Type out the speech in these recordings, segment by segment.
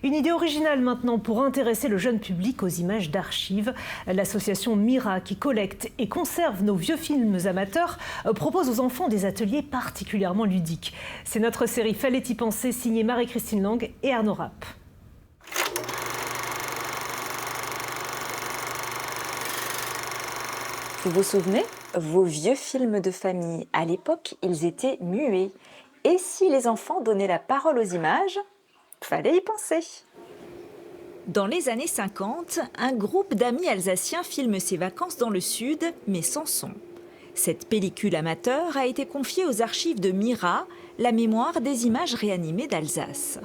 Une idée originale maintenant pour intéresser le jeune public aux images d'archives. L'association Mira, qui collecte et conserve nos vieux films amateurs, propose aux enfants des ateliers particulièrement ludiques. C'est notre série Fallait y penser, signée Marie-Christine Lang et Arnaud Rapp. Vous vous souvenez? Vos vieux films de famille, à l'époque, ils étaient muets. Et si les enfants donnaient la parole aux images? Fallait y penser. Dans les années 50, un groupe d'amis alsaciens filme ses vacances dans le sud, mais sans son. Cette pellicule amateur a été confiée aux archives de Mira, la mémoire des images réanimées d'Alsace.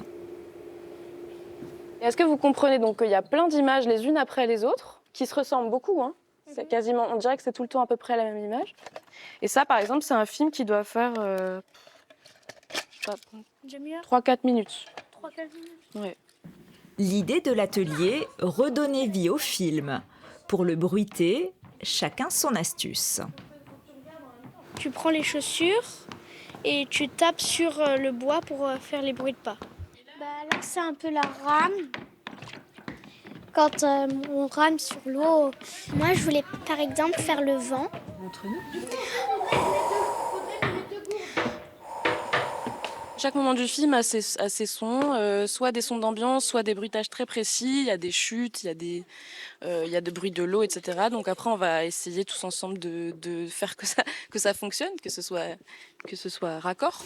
Est-ce que vous comprenez donc qu'il y a plein d'images les unes après les autres, qui se ressemblent beaucoup, hein? C'est quasiment, on dirait que c'est tout le temps à peu près la même image. Et ça, par exemple, c'est un film qui doit faire 3-4 minutes. 3-4 minutes. Ouais. L'idée de l'atelier, redonner vie au film. Pour le bruiter, chacun son astuce. Tu prends les chaussures et tu tapes sur le bois pour faire les bruits de pas. Là, c'est un peu la rame. Quand on rame sur l'eau, moi, je voulais par exemple faire le vent. Chaque moment du film a ses sons, soit des sons d'ambiance, soit des bruitages très précis. Il y a des chutes, il y a des bruits de l'eau, etc. Donc après, on va essayer tous ensemble de faire que ça fonctionne, que ce soit raccord.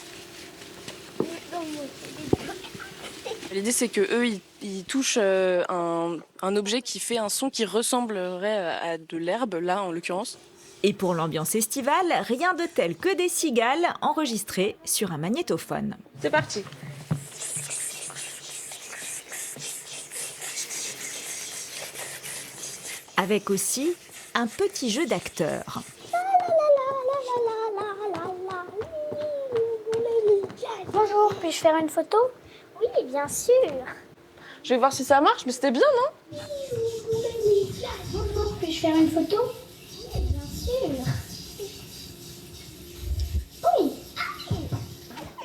L'idée, c'est qu'eux, ils touchent un objet qui fait un son qui ressemblerait à de l'herbe, là, en l'occurrence. Et pour l'ambiance estivale, rien de tel que des cigales enregistrées sur un magnétophone. C'est parti. Avec aussi un petit jeu d'acteurs. Bonjour, puis-je faire une photo? Oui, bien sûr. Je vais voir si ça marche, mais c'était bien, non? Bonjour, puis-je faire une photo? Oui, bien sûr. Oui.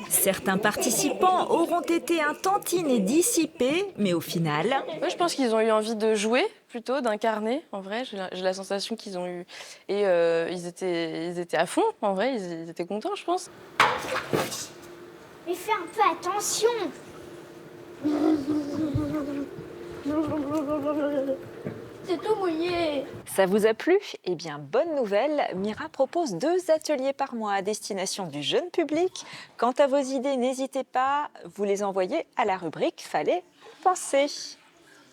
Certains participants auront été un tantinet dissipés, mais au final... Ouais, je pense qu'ils ont eu envie de jouer, plutôt, d'incarner, en vrai. J'ai la sensation qu'ils ont eu... Et ils étaient à fond, en vrai, ils étaient contents, je pense. Mais fais un peu attention. C'est tout mouillé. Ça vous a plu? Eh bien, bonne nouvelle, Mira propose 2 ateliers par mois à destination du jeune public. Quant à vos idées, n'hésitez pas, vous les envoyez à la rubrique Fallait penser.